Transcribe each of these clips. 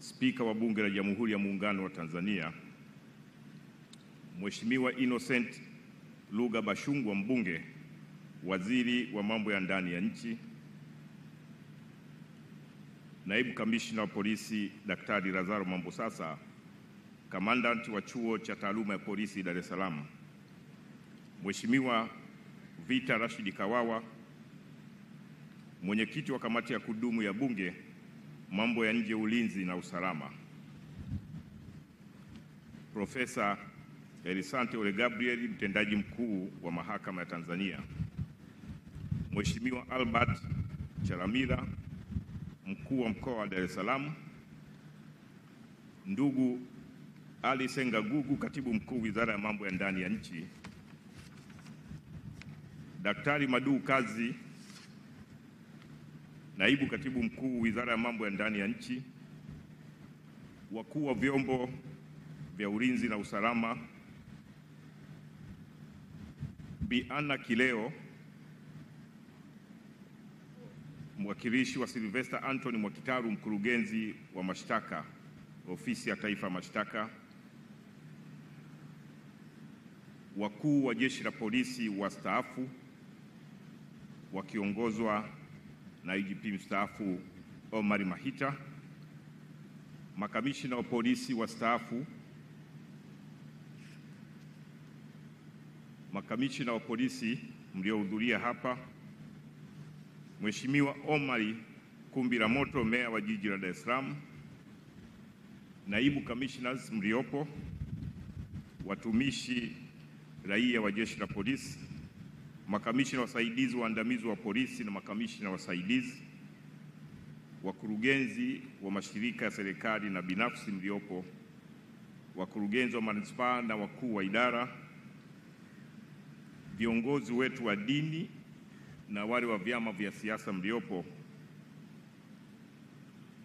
Spika wa Bunge la Jamhuri ya Muungano wa Tanzania, Mheshimiwa Innocent Lugha Bashungwa mbunge, Waziri wa Mambo ya Ndani ya Nchi, Naibu Kamishna wa Polisi Daktari Lazaro Mambosasa, Commandant wa Chuo cha Taaluma ya Polisi Dar es Salaam, Mheshimiwa Vita Rashidi Kawawa, Mwenyekiti wa Kamati ya Kudumu ya Bunge, Mambo ya Nje, Ulinzi na Usalama, Profesa Elisante Ole Gabriel, Mtendaji Mkuu wa Mahakama ya Tanzania, Mheshimiwa Albert Chalamila, Mkuu wa Mkoa wa Dar es Salaam, ndugu Ali Senga Gugu, Katibu Mkuu Wizara ya Mambo ya Ndani ya Nchi, Daktari Madu Kazi, Naibu Katibu Mkuu Wizara ya Mambo ya Ndani ya Nchi, wakuu wa vyombo vya ulinzi na usalama, Bi Anna Kileo, mwakilishi wa Sylvester Anthony Mwakitaru, mkurugenzi wa mashtaka, Ofisi ya Taifa ya Mashtaka, wakuu wa Jeshi la Polisi wastaafu wakiongozwa na IGP mstaafu Omar Mahita, makamishina wa polisi wastaafu, makamishina wa polisi mliohudhuria hapa, Mheshimiwa Omar Kumbira Moto, Meya wa Jiji la Dar es Salaam, naibu commissioners mliopo, watumishi raia wa Jeshi la Polisi, makamishina wasaidizi waandamizi wa polisi na makamishina wasaidizi, wakurugenzi wa mashirika ya serikali na binafsi mliopo, wakurugenzi wa manispaa na wakuu wa idara, viongozi wetu wa dini na wale wa vyama vya siasa mliopo,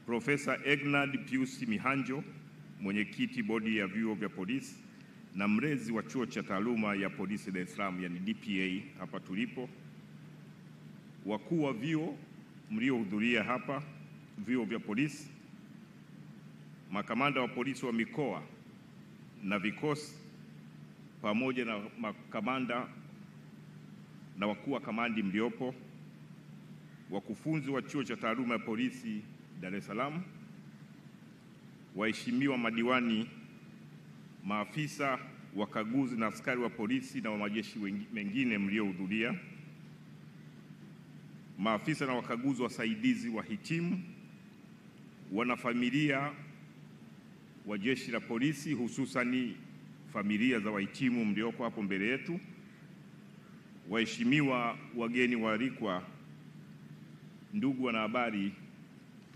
Profesa Egnard Pius Mihanjo, mwenyekiti bodi ya vyuo vya polisi na mrezi wa chuo cha taaluma ya polisi Dar es Salaam, yani DPA hapa tulipo, wakuu wa vyuo mliohudhuria hapa, vyuo vya polisi, makamanda wa polisi wa mikoa na vikosi, pamoja na makamanda na wakuu wa kamandi mliopo, wakufunzi wa chuo cha taaluma ya polisi Dar es Salaam, waheshimiwa madiwani, maafisa wakaguzi na askari wa polisi na wa majeshi mengine mliohudhuria, maafisa na wakaguzi wasaidizi wahitimu, wanafamilia wa Jeshi la Polisi, hususani familia za wahitimu mlioko hapo mbele yetu, waheshimiwa wageni waalikwa, ndugu wanahabari,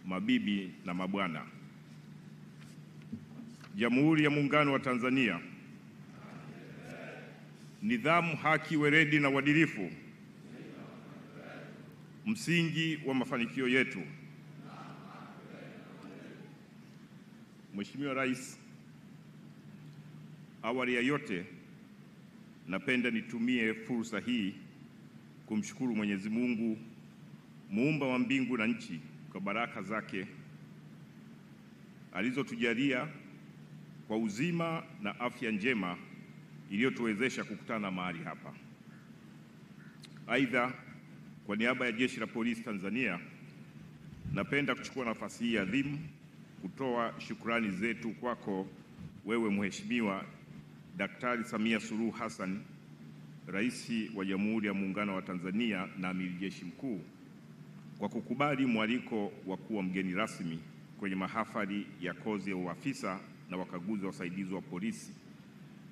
mabibi na mabwana. Jamhuri ya Muungano wa Tanzania. Nidhamu, haki, weledi na uadilifu msingi wa mafanikio yetu. Mheshimiwa Rais, awali ya yote napenda nitumie fursa hii kumshukuru Mwenyezi Mungu, muumba wa mbingu na nchi, kwa baraka zake alizotujalia kwa uzima na afya njema iliyotuwezesha kukutana mahali hapa. Aidha, kwa niaba ya Jeshi la Polisi Tanzania, napenda kuchukua nafasi hii adhimu kutoa shukrani zetu kwako wewe Mheshimiwa Daktari Samia Suluhu Hassan, Rais wa Jamhuri ya Muungano wa Tanzania na Amiri Jeshi Mkuu, kwa kukubali mwaliko wa kuwa mgeni rasmi kwenye mahafali ya kozi ya uafisa na wakaguzi wasaidizi wa polisi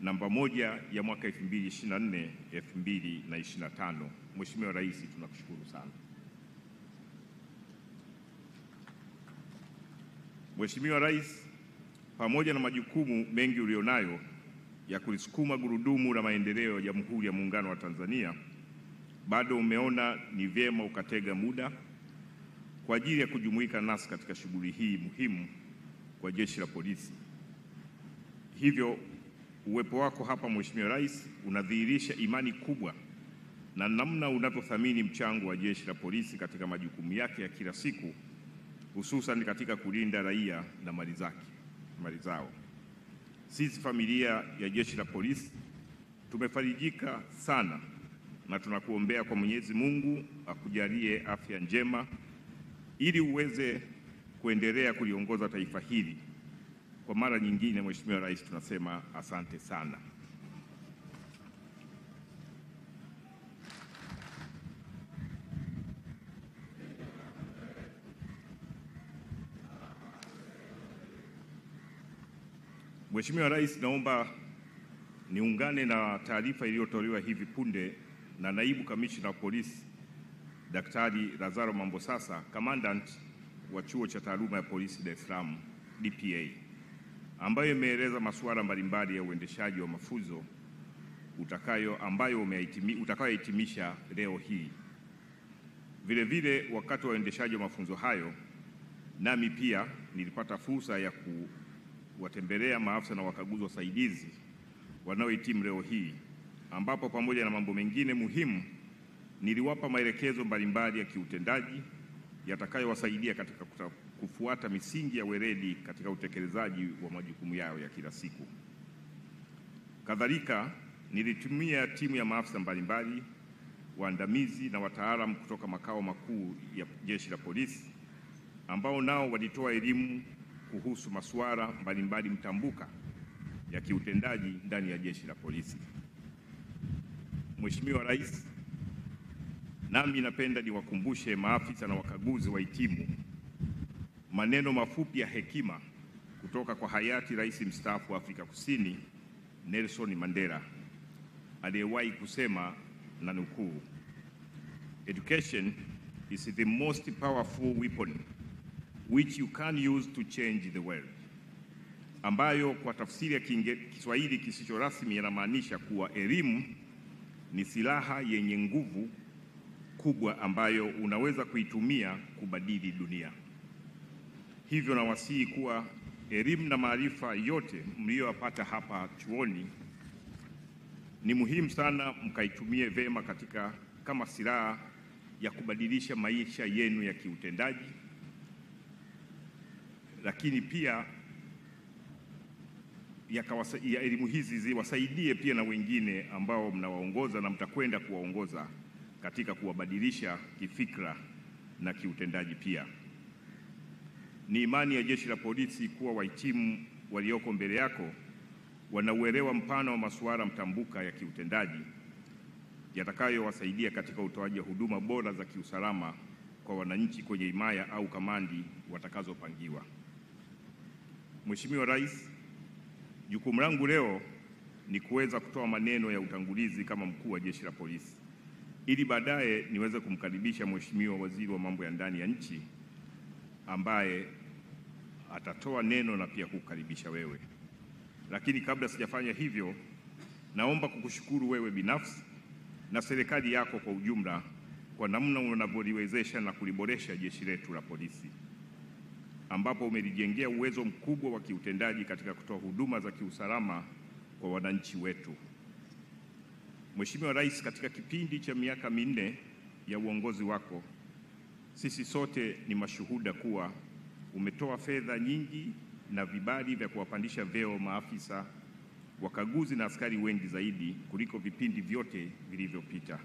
namba 1 ya mwaka 2024-2025. Mheshimiwa Rais, tunakushukuru sana. Mheshimiwa Rais, pamoja na majukumu mengi ulionayo ya kulisukuma gurudumu la maendeleo ya Jamhuri ya Muungano wa Tanzania, bado umeona ni vyema ukatega muda kwa ajili ya kujumuika nasi katika shughuli hii muhimu kwa Jeshi la Polisi. Hivyo uwepo wako hapa Mheshimiwa Rais unadhihirisha imani kubwa na namna unavyothamini mchango wa Jeshi la Polisi katika majukumu yake ya kila siku, hususan katika kulinda raia na mali zao. Sisi familia ya Jeshi la Polisi tumefarijika sana na tunakuombea kwa Mwenyezi Mungu akujalie afya njema ili uweze kuendelea kuliongoza taifa hili. Kwa mara nyingine, Mheshimiwa Rais, tunasema asante sana. Mheshimiwa Rais, naomba niungane na taarifa iliyotolewa hivi punde na Naibu Kamishna wa Polisi Daktari Lazaro Mambosasa, Commandant wa Chuo cha Taaluma ya Polisi Dar es Salaam DPA, ambayo imeeleza masuala mbalimbali ya uendeshaji wa mafunzo utakayohitimisha leo hii. Vile wakati wa uendeshaji wa mafunzo hayo, nami pia nilipata fursa ya kuwatembelea maafisa na wakaguzi wasaidizi wanaohitimu leo hii, ambapo pamoja na mambo mengine muhimu niliwapa maelekezo mbalimbali ya kiutendaji yatakayowasaidia katika kufuata misingi ya weledi katika utekelezaji wa majukumu yao ya kila siku. Kadhalika, nilitumia timu ya maafisa mbalimbali, waandamizi na wataalamu kutoka makao makuu ya Jeshi la Polisi ambao nao walitoa elimu kuhusu masuala mbalimbali mtambuka ya kiutendaji ndani ya Jeshi la Polisi. Mheshimiwa Rais, nami napenda niwakumbushe maafisa na wakaguzi wahitimu maneno mafupi ya hekima kutoka kwa hayati Rais mstaafu wa Afrika Kusini Nelson Mandela aliyewahi kusema, na nukuu, "Education is the most powerful weapon which you can use to change the world", ambayo kwa tafsiri ya Kiswahili kisicho rasmi yanamaanisha kuwa elimu ni silaha yenye nguvu kubwa ambayo unaweza kuitumia kubadili dunia. Hivyo nawasihi kuwa elimu na maarifa yote mliyopata hapa chuoni ni muhimu sana mkaitumie vema kama silaha ya kubadilisha maisha yenu ya kiutendaji, lakini pia elimu hizi ziwasaidie pia na wengine ambao mnawaongoza na mtakwenda kuwaongoza katika kuwabadilisha kifikra na kiutendaji pia. Ni imani ya Jeshi la Polisi kuwa wahitimu walioko mbele yako wanauelewa mpana wa masuala mtambuka ya kiutendaji yatakayowasaidia katika utoaji wa huduma bora za kiusalama kwa wananchi kwenye himaya au kamandi watakazopangiwa. Mheshimiwa Rais, jukumu langu leo ni kuweza kutoa maneno ya utangulizi kama mkuu wa Jeshi la Polisi, ili baadaye niweze kumkaribisha Mheshimiwa Waziri wa Mambo ya Ndani ya Nchi ambaye atatoa neno na pia kukaribisha wewe. Lakini kabla sijafanya hivyo, naomba kukushukuru wewe binafsi na serikali yako kwa ujumla kwa namna unavyoliwezesha na kuliboresha jeshi letu la polisi, ambapo umelijengea uwezo mkubwa wa kiutendaji katika kutoa huduma za kiusalama kwa wananchi wetu. Mheshimiwa Rais, katika kipindi cha miaka minne ya uongozi wako, sisi sote ni mashuhuda kuwa umetoa fedha nyingi na vibali vya kuwapandisha vyeo maafisa, wakaguzi na askari wengi zaidi kuliko vipindi vyote vilivyopita.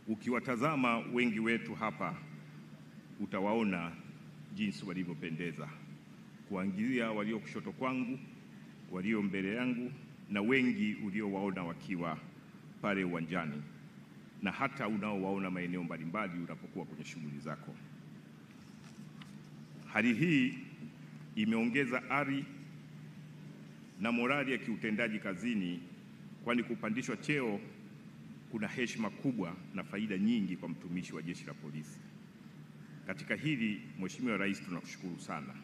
Ukiwatazama wengi wetu hapa, utawaona jinsi walivyopendeza, kuangalia walio kushoto kwangu, walio mbele yangu na wengi uliowaona wakiwa pale uwanjani na hata unaowaona maeneo mbalimbali unapokuwa kwenye shughuli zako. Hali hii imeongeza ari na morali ya kiutendaji kazini, kwani kupandishwa cheo kuna heshima kubwa na faida nyingi kwa mtumishi wa Jeshi la Polisi. Katika hili, Mheshimiwa Rais, tunakushukuru sana.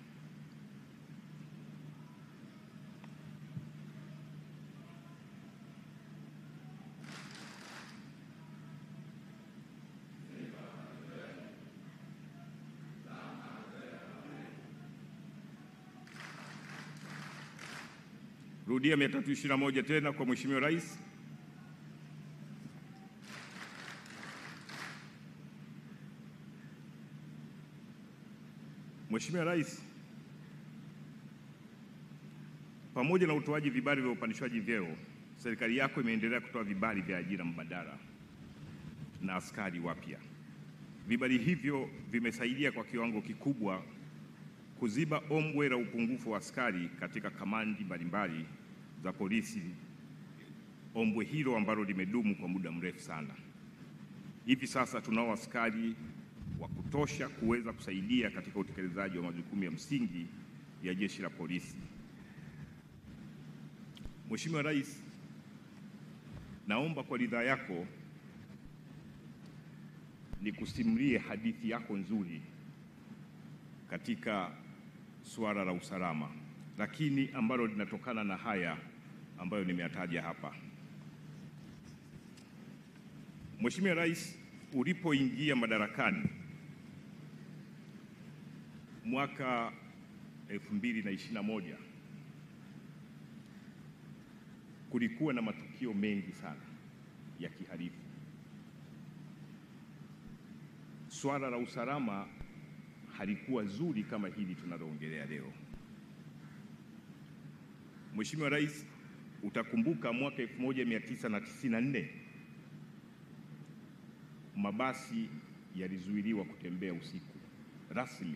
Rudia 321 tena kwa Mheshimiwa Rais. Mheshimiwa Rais, pamoja na utoaji vibali vya upandishwaji vyeo, serikali yako imeendelea kutoa vibali vya ajira mbadala na askari wapya. Vibali hivyo vimesaidia kwa kiwango kikubwa kuziba ombwe la upungufu wa askari katika kamandi mbalimbali za polisi, ombwe hilo ambalo limedumu kwa muda mrefu sana. Hivi sasa tunao askari wa kutosha kuweza kusaidia katika utekelezaji wa majukumu ya msingi ya Jeshi la Polisi. Mheshimiwa Rais, naomba kwa ridhaa yako nikusimulie hadithi yako nzuri katika suala la usalama, lakini ambalo linatokana na haya ambayo nimeyataja hapa. Mheshimiwa Rais, ulipoingia madarakani mwaka 2021 kulikuwa na matukio mengi sana ya kihalifu. Swala la usalama halikuwa zuri kama hili tunaloongelea leo. Mheshimiwa Rais, utakumbuka mwaka 1994 mabasi yalizuiliwa kutembea usiku rasmi,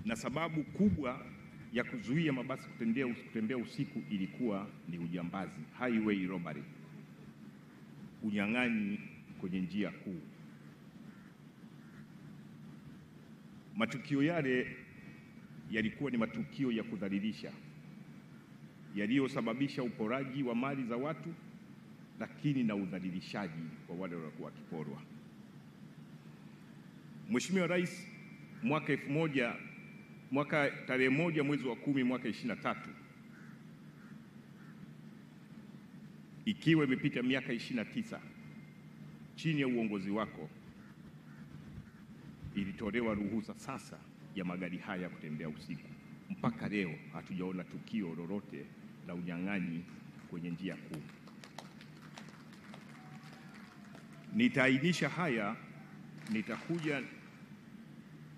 na sababu kubwa ya kuzuia mabasi kutembea usiku ilikuwa ni ujambazi, highway robbery, unyang'anyi kwenye njia kuu. Matukio yale yalikuwa ni matukio ya kudhalilisha yaliyosababisha uporaji wa mali za watu, lakini na udhalilishaji kwa wale waliokuwa wakiporwa. Mheshimiwa Rais, mwaka tarehe 1 mwezi wa 10 mwaka 23, ikiwa imepita miaka 29 chini ya uongozi wako, ilitolewa ruhusa sasa ya magari haya kutembea usiku. Mpaka leo hatujaona tukio lolote la unyang'anyi kwenye njia kuu. Nitaainisha haya,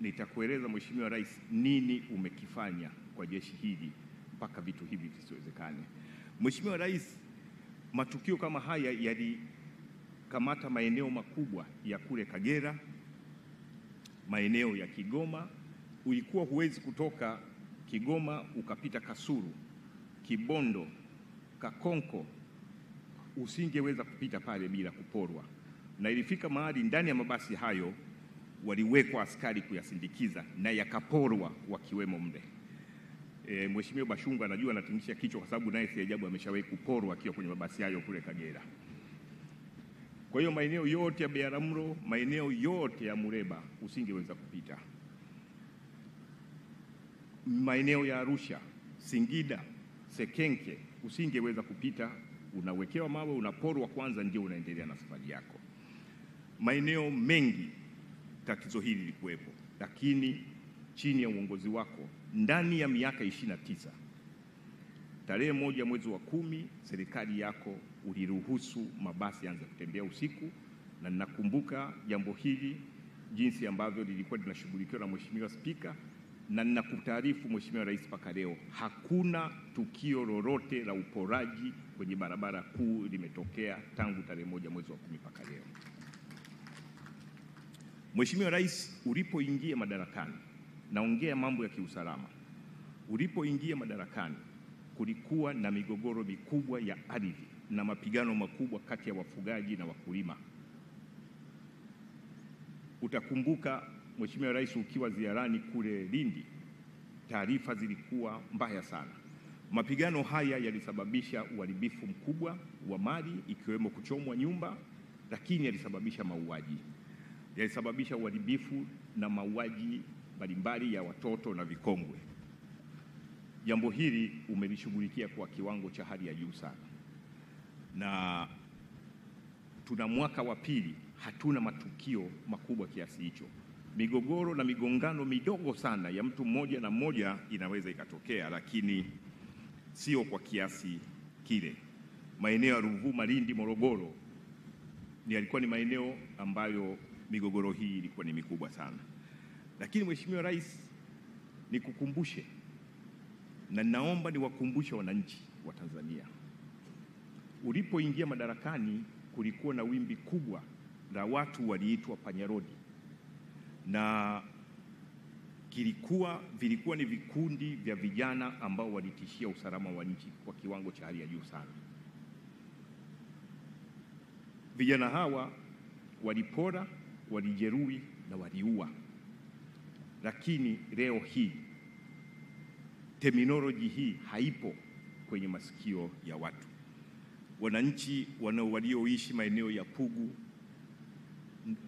nitakueleza Mheshimiwa Rais nini umekifanya kwa jeshi hili mpaka vitu hivi visiwezekane. Mheshimiwa Rais, matukio kama haya yalikamata maeneo makubwa ya kule Kagera, maeneo ya Kigoma. Ulikuwa huwezi kutoka Kigoma ukapita Kasulu, Kibondo, Kakonko, usingeweza kupita pale bila kuporwa, na ilifika mahali ndani ya mabasi hayo waliwekwa askari kuyasindikiza na yakaporwa wakiwemo mle. Mheshimiwa Bashungwa anajua, anatingisha kichwa kwa sababu naye si ajabu ameshawahi kuporwa akiwa kwenye mabasi hayo kule Kagera. Kwa hiyo maeneo yote ya Biharamulo, maeneo yote ya Muleba usingeweza kupita. Maeneo ya Arusha, Singida, Sekenke usingeweza kupita, unawekewa mawe, unaporwa kwanza ndio unaendelea na safari yako. Maeneo mengi tatizo hili lilikuwepo, lakini chini ya uongozi wako ndani ya miaka 29, tarehe 1 mwezi wa 10 serikali yako uliruhusu mabasi yaanze kutembea usiku, na ninakumbuka jambo hili jinsi ambavyo lilikuwa linashughulikiwa na Mheshimiwa Spika, na ninakutaarifu Mheshimiwa Rais, mpaka leo hakuna tukio lolote la uporaji kwenye barabara kuu limetokea tangu tarehe 1 mwezi wa 10 mpaka leo. Mheshimiwa Rais, ulipoingia madarakani, naongea mambo ya kiusalama, ulipoingia madarakani kulikuwa na migogoro mikubwa ya ardhi na mapigano makubwa kati ya wafugaji na wakulima. Utakumbuka Mheshimiwa Rais, ukiwa ziarani kule Lindi, taarifa zilikuwa mbaya sana. Mapigano haya yalisababisha uharibifu mkubwa wa mali ikiwemo kuchomwa nyumba, lakini yalisababisha mauaji, yalisababisha uharibifu na mauaji mbalimbali ya watoto na vikongwe. Jambo hili umelishughulikia kwa kiwango cha hali ya juu sana, na tuna mwaka wa pili hatuna matukio makubwa kiasi hicho. Migogoro na migongano midogo sana ya mtu mmoja na mmoja inaweza ikatokea, lakini sio kwa kiasi kile. Maeneo ya Ruvuma, Lindi, Morogoro yalikuwa ni maeneo ambayo migogoro hii ilikuwa ni mikubwa sana. Lakini Mheshimiwa Rais, nikukumbushe na naomba niwakumbushe wananchi wa Tanzania, ulipoingia madarakani kulikuwa na wimbi kubwa la watu waliitwa panyarodi, na vilikuwa ni vikundi vya vijana ambao walitishia usalama wa nchi kwa kiwango cha hali ya juu sana. Vijana hawa walipora, walijeruhi na waliua. Lakini leo hii terminology hii haipo kwenye masikio ya watu. Wananchi walioishi maeneo ya Pugu,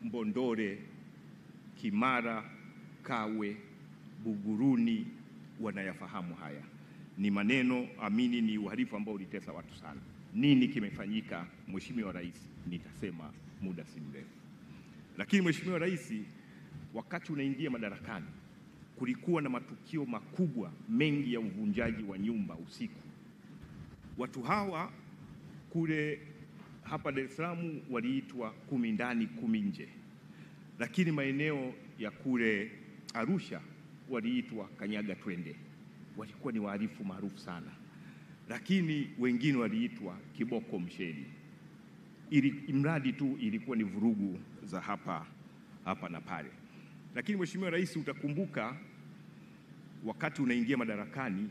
Mbondole, Kimara, Kawe, Buguruni wanayafahamu haya. Ni maneno amini, ni uhalifu ambao ulitesa watu sana. Nini kimefanyika, Mheshimiwa Rais? Nitasema muda si mrefu. Lakini Mheshimiwa Rais, wakati unaingia madarakani kulikuwa na matukio makubwa mengi ya uvunjaji wa nyumba usiku. Watu hawa hapa Dar es Salaam waliitwa 10 ndani 10 nje, lakini maeneo ya kule Arusha waliitwa kanyaga twende. Walikuwa ni wahalifu maarufu sana, lakini wengine waliitwa kiboko msheni. Mradi tu ilikuwa ni vurugu za hapa na pale. Lakini Mheshimiwa Rais, utakumbuka wakati unaingia madarakani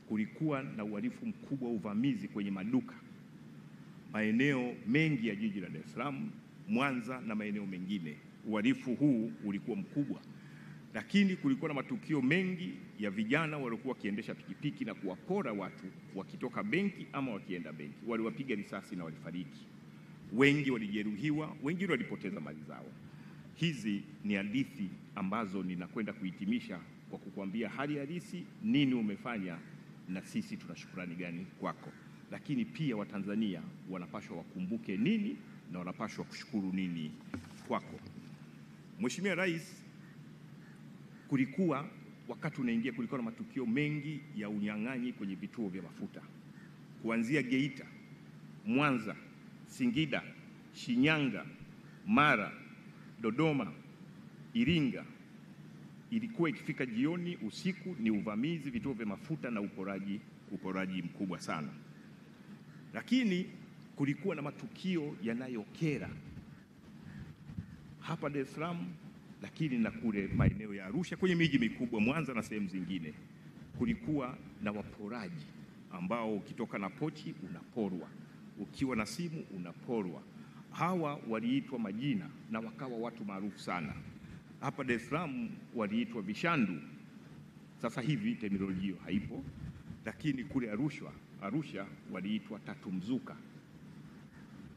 kulikuwa na uhalifu mkubwa, uvamizi kwenye maduka maeneo mengi ya jiji la Dar es Salaam, Mwanza na maeneo mengine. Uhalifu huu ulikuwa mkubwa, lakini kulikuwa na matukio mengi ya vijana waliokuwa wakiendesha pikipiki na kuwapora watu wakitoka benki ama wakienda benki. Waliwapiga risasi na walifariki, wengi walijeruhiwa, wengine walipoteza mali zao. Hizi ni hadithi ambazo ninakwenda kuhitimisha kwa kukuambia hali halisi, nini umefanya na sisi tuna shukrani gani kwako. Lakini pia Watanzania wanapaswa wakumbuke nini na wanapaswa kushukuru nini kwako. Mheshimiwa Rais, wakati unaingia kulikuwa na matukio mengi ya unyang'anyi kwenye vituo vya mafuta, kuanzia Geita, Mwanza, Singida, Shinyanga, Mara, Dodoma, Iringa. Ilikuwa ikifika jioni, usiku ni uvamizi vituo vya mafuta na uporaji mkubwa sana. Lakini kulikuwa na matukio yanayokera hapa Dar es Salaam, lakini na kule maeneo ya Arusha, kwenye miji mikubwa, Mwanza na sehemu zingine. Kulikuwa na waporaji ambao ukitoka na pochi unaporwa, ukiwa na simu unaporwa. Hawa waliitwa majina na wakawa watu maarufu sana. Hapa Dar es Salaam waliitwa vishandu. Sasa hivi terminolojia haipo, lakini kule Arusha waliitwa tatu mzuka,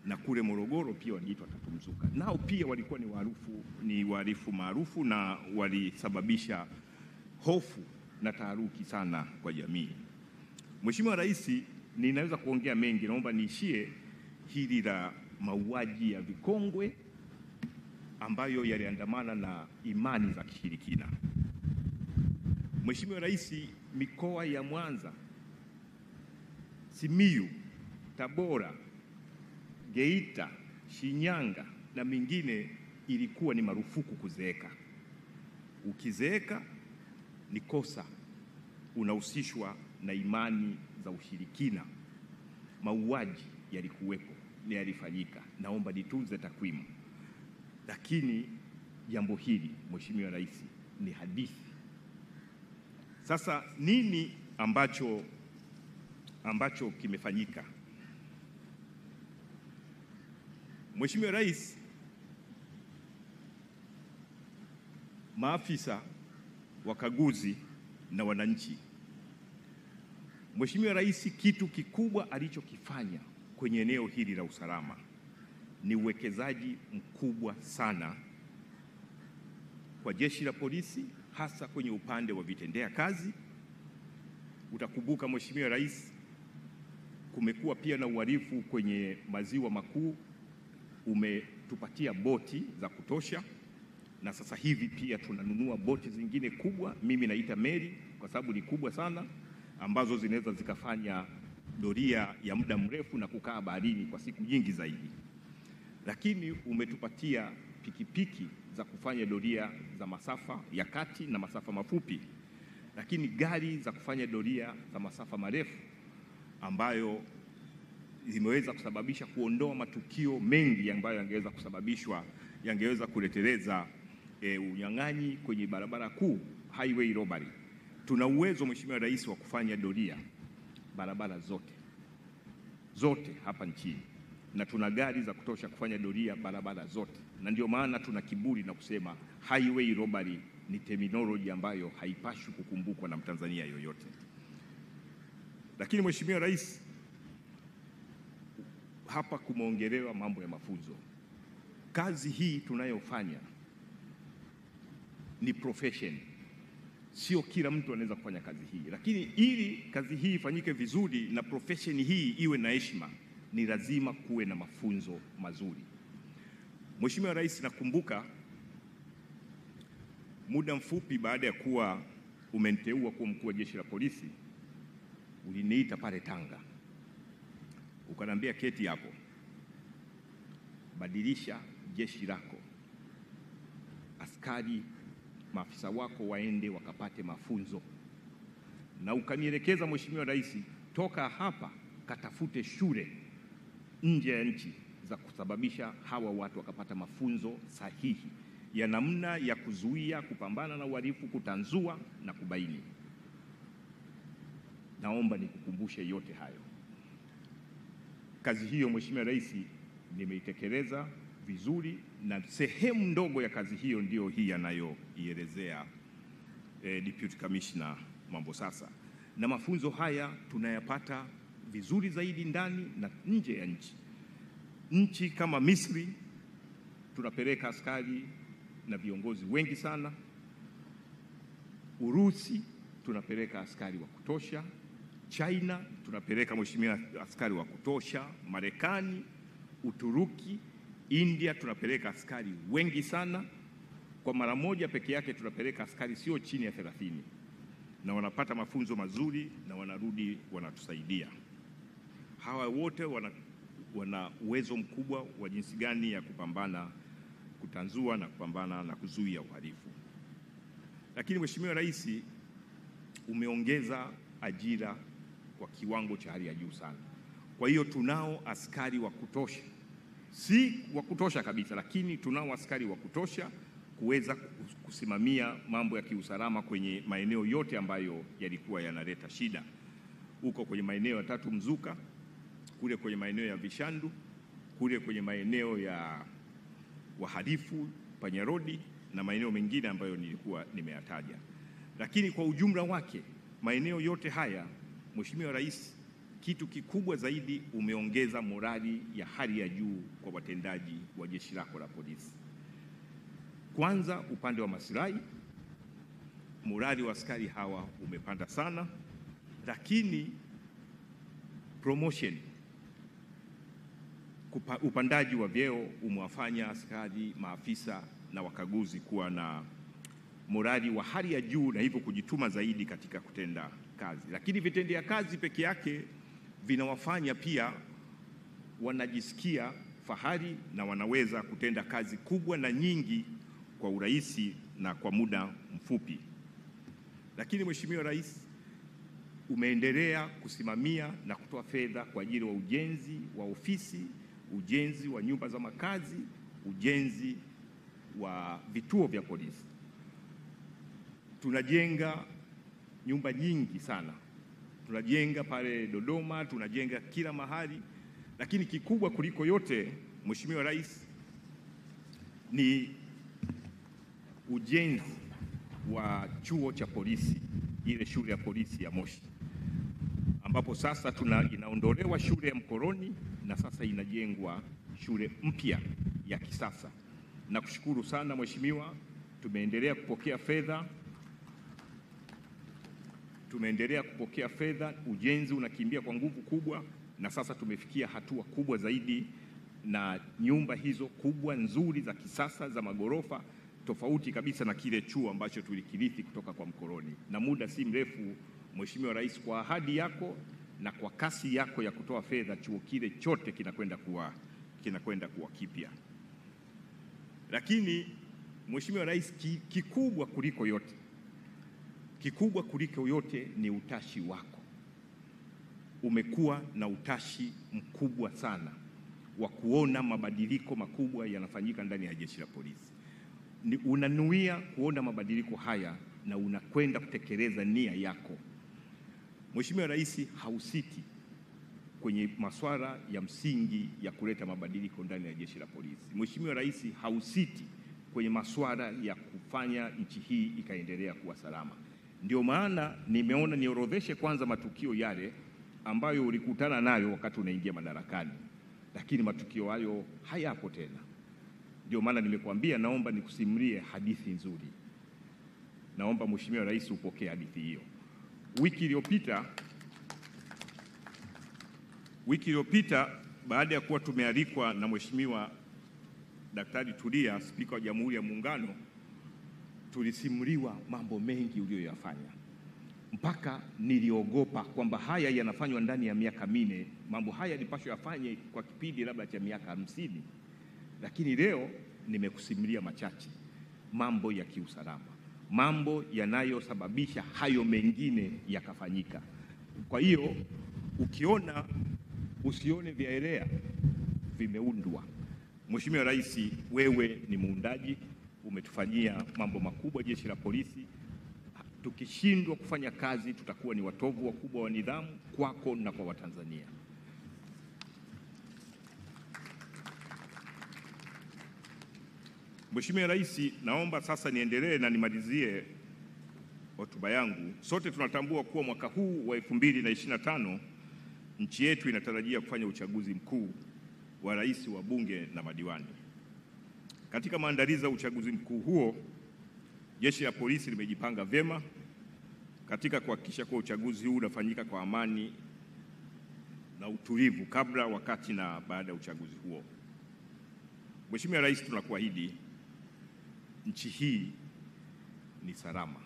na kule Morogoro pia waliitwa tatu mzuka. Nao pia walikuwa ni wahalifu maarufu na walisababisha hofu na taharuki sana kwa jamii. Mheshimiwa Rais, ninaweza kuongea mengi, naomba niishie hili la mauaji ya vikongwe ambayo yaliandamana na imani za kishirikina. Mheshimiwa Rais, mikoa ya Mwanza, Simiyu, Tabora, Geita, Shinyanga na mingine ilikuwa ni marufuku kuzeeka. Ukizeeka ni kosa, unahusishwa na imani za ushirikina. Mauaji yalikuwepo na yalifanyika, naomba nitunze takwimu. Lakini jambo hili Mheshimiwa Rais ni hadithi. Sasa nini ambacho kimefanyika? Mheshimiwa Rais, maafisa wakaguzi na wananchi, Mheshimiwa Rais kitu kikubwa alichokifanya kwenye eneo hili la usalama ni uwekezaji mkubwa sana kwa jeshi la polisi, hasa kwenye upande wa vitendea kazi. Utakumbuka Mheshimiwa Rais, kumekuwa pia na uhalifu kwenye maziwa makuu, umetupatia boti za kutosha, na sasa hivi pia tunanunua boti zingine kubwa, mimi naita meli kwa sababu ni kubwa sana, ambazo zinaweza zikafanya doria ya muda mrefu na kukaa baharini kwa siku nyingi zaidi. Lakini umetupatia pikipiki za kufanya doria za masafa ya kati na masafa mafupi, lakini gari za kufanya doria za masafa marefu ambayo zimeweza kusababisha kuondoa matukio mengi ambayo yangeweza kuleteleza unyang'anyi kwenye barabara kuu, highway robbery. Tuna uwezo Mheshimiwa Rais wa kufanya doria barabara zote hapa nchini, na tuna gari za kutosha kufanya doria barabara zote, na ndio maana tuna kiburi na kusema highway robbery ni terminology ambayo haipashwi kukumbukwa na Mtanzania yoyote. Lakini Mheshimiwa Rais, hapa kumeongelewa mambo ya mafunzo. Kazi hii tunayofanya ni profession, sio kila mtu anaweza kufanya kazi hii, lakini ili kazi hii ifanyike vizuri na profession hii iwe na heshima, ni lazima kuwe na mafunzo mazuri. Mheshimiwa Rais, nakumbuka muda mfupi baada ya kuwa umeniteua kuwa mkuu wa Jeshi la Polisi, uliniita pale Tanga, ukaniambia keti hapo, badilisha jeshi lako, askari maafisa wako waende wakapate mafunzo, na ukanielekeza Mheshimiwa Rais, toka hapa katafute shule nje ya nchi za kusababisha hawa watu wakapata mafunzo sahihi ya namna ya kuzuia, kupambana na uhalifu, kutanzua na kubaini. Naomba nikukumbushe yote hayo. Kazi hiyo Mheshimiwa Rais nimeitekeleza vizuri, na sehemu ndogo ya kazi hiyo ndio hii anayoielezea Deputy Commissioner Mambosasa, na mafunzo haya tunayapata vizuri zaidi ndani na nje ya nchi. Nchi kama Misri tunapeleka askari na viongozi wengi sana. Urusi tunapeleka askari wa kutosha. China tunapeleka Mheshimiwa askari wa kutosha. Marekani, Uturuki, India tunapeleka askari wengi sana. Kwa mara moja peke yake tunapeleka askari sio chini ya 30, na wanapata mafunzo mazuri na wanarudi wanatusaidia. Hawa wote wana uwezo mkubwa wa jinsi gani ya kupambana, kutanzua na kupambana na kuzuia uhalifu. Lakini Mheshimiwa Rais, umeongeza ajira kwa kiwango cha hali ya juu sana. Kwa hiyo tunao askari wa kutosha, si wa kutosha kabisa, lakini tunao askari wa kutosha kuweza kusimamia mambo ya kiusalama kwenye maeneo yote ambayo yalikuwa yanaleta shida. Huko kwenye maeneo ya Tatu Mzuka, kule kwenye maeneo ya Vishandu, kule kwenye maeneo ya wahalifu Panyarodi na maeneo mengine ambayo nilikuwa nimeyataja. Lakini kwa ujumla wake maeneo yote haya, Mheshimiwa Rais, kitu kikubwa zaidi umeongeza morali ya hali ya juu kwa watendaji wa jeshi lako la polisi. Kwanza, upande wa maslahi, morali wa askari hawa umepanda sana, lakini promotion, upandaji wa vyeo umewafanya askari, maafisa na wakaguzi kuwa na morali wa hali ya juu na hivyo kujituma zaidi katika kutenda kazi. Lakini vitendea kazi peke yake vinawafanya pia wanajisikia fahari na wanaweza kutenda kazi kubwa na nyingi kwa urahisi na kwa muda mfupi. Lakini Mheshimiwa Rais, umeendelea kusimamia na kutoa fedha kwa ajili ya ujenzi wa ofisi, ujenzi wa nyumba za makazi, ujenzi wa vituo vya polisi. Tunajenga nyumba nyingi sana, tunajenga pale Dodoma, tunajenga kila mahali, lakini kikubwa kuliko yote Mheshimiwa Rais ni ujenzi wa chuo cha polisi, ile shule ya polisi ya Moshi, ambapo sasa inaondolewa shule ya Mkoroni na sasa inajengwa shule mpya ya kisasa. Na kushukuru sana Mheshimiwa, tumeendelea kupokea fedha, ujenzi unakimbia kwa nguvu kubwa, na sasa tumefikia hatua kubwa zaidi, na nyumba hizo kubwa nzuri za kisasa za magorofa, tofauti kabisa na kile chuo ambacho tulikirithi kutoka kwa Mkoroni. Na muda si mrefu Mheshimiwa Rais, kwa ahadi yako na kwa kasi yako ya kutoa fedha, chuo kile chote kinakwenda kuwa kipya. Lakini Mheshimiwa Rais, kikubwa kuliko yote ni utashi wako. Umekuwa na utashi mkubwa sana wa kuona mabadiliko makubwa yanafanyika ndani ya Jeshi la Polisi. Unanuia kuona mabadiliko haya na unakwenda kutekeleza nia yako. Mheshimiwa Rais hausiti kwenye masuala ya msingi ya kuleta mabadiliko ndani ya Jeshi la Polisi. Mheshimiwa Rais hausiti kwenye masuala ya kufanya nchi hii ikaendelea kuwa salama. Ndio maana nimeona niorodheshe kwanza matukio yale ambayo ulikutana nayo wakati unaingia madarakani, lakini matukio hayo hayapo tena. Ndio maana nimekuambia naomba nikusimulie hadithi nzuri. Naomba Mheshimiwa Rais upokee hadithi hiyo. Wiki iliyopita baada ya kuwa tumealikwa na Mheshimiwa Daktari Tulia, Spika wa Jamhuri ya Muungano, tulisimuliwa mambo mengi uliyoyafanya mpaka niliogopa kwamba haya yanafanywa ndani ya miaka 4. Mambo haya nipaswa yafanye kwa kipindi labda cha miaka 50, lakini leo nimekusimulia machache, mambo ya kiusalama, mambo yanayosababisha hayo mengine yakafanyika. Kwa hiyo ukiona usione vyaelea, vimeundwa. Mheshimiwa Rais, wewe ni muundaji, umetufanyia mambo makubwa Jeshi la Polisi. Tukishindwa kufanya kazi tutakuwa ni watovu wakubwa wa nidhamu kwako na kwa Watanzania. Mheshimiwa Rais, naomba sasa niendelee na nimalizie hotuba yangu. Sote tunatambua kuwa mwaka huu wa 2025 nchi yetu inatarajia kufanya uchaguzi mkuu wa rais, wa bunge na madiwani. Katika maandalizi ya uchaguzi mkuu huo, Jeshi la Polisi limejipanga vyema katika kuhakikisha kuwa uchaguzi huu unafanyika kwa amani na utulivu kabla, wakati na baada ya uchaguzi huo. Mheshimiwa Rais, tunakuahidi nchi hii ni salama.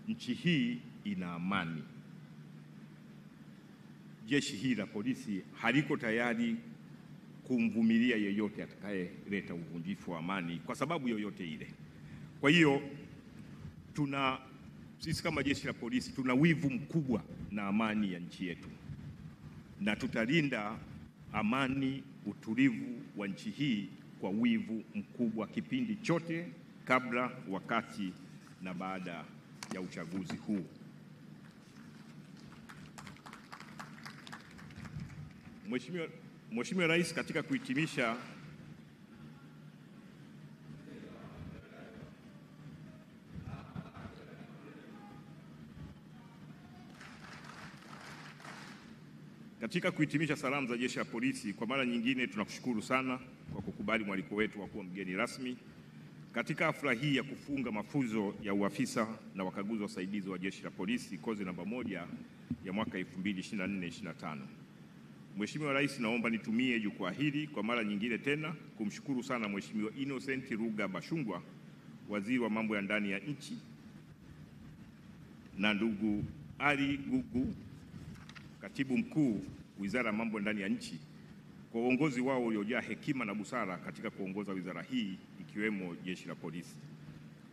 Nchi hii ina amani. Jeshi hili la Polisi haliko tayari kumvumilia yeyote atakayeleta uvunjifu wa amani kwa sababu yoyote ile. Kwa hiyo sisi kama Jeshi la Polisi tuna wivu mkubwa na amani ya nchi yetu, na tutalinda amani, utulivu wa nchi hii kwa wivu mkubwa kipindi chote kabla, wakati na baada ya uchaguzi huu. Mheshimiwa Rais, katika kuhitimisha, salamu za Jeshi la Polisi, kwa mara nyingine tunakushukuru sana kwa kukubali mwaliko wetu wa kuwa mgeni rasmi katika hafla hii ya kufunga mafunzo ya uafisa na wakaguzi wasaidizi wa Jeshi la Polisi kozi namba 1 ya mwaka 2024-2025. Mheshimiwa Rais, naomba nitumie jukwaa hili kwa mara nyingine tena kumshukuru sana Mheshimiwa Innocent Ruga Bashungwa, Waziri wa Mambo ya Ndani ya Nchi, na ndugu Ali Gugu, Katibu Mkuu Wizara ya Mambo ya Ndani ya Nchi, kwa uongozi wao uliojaa hekima na busara katika kuongoza wizara hii ikiwemo Jeshi la Polisi.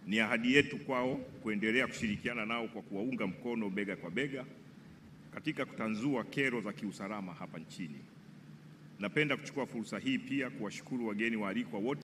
Ni ahadi yetu kwao kuendelea kushirikiana nao kwa kuwaunga mkono bega kwa bega katika kutanzua kero za kiusalama hapa nchini. Napenda kuchukua fursa hii pia kuwashukuru wageni waalikwa wote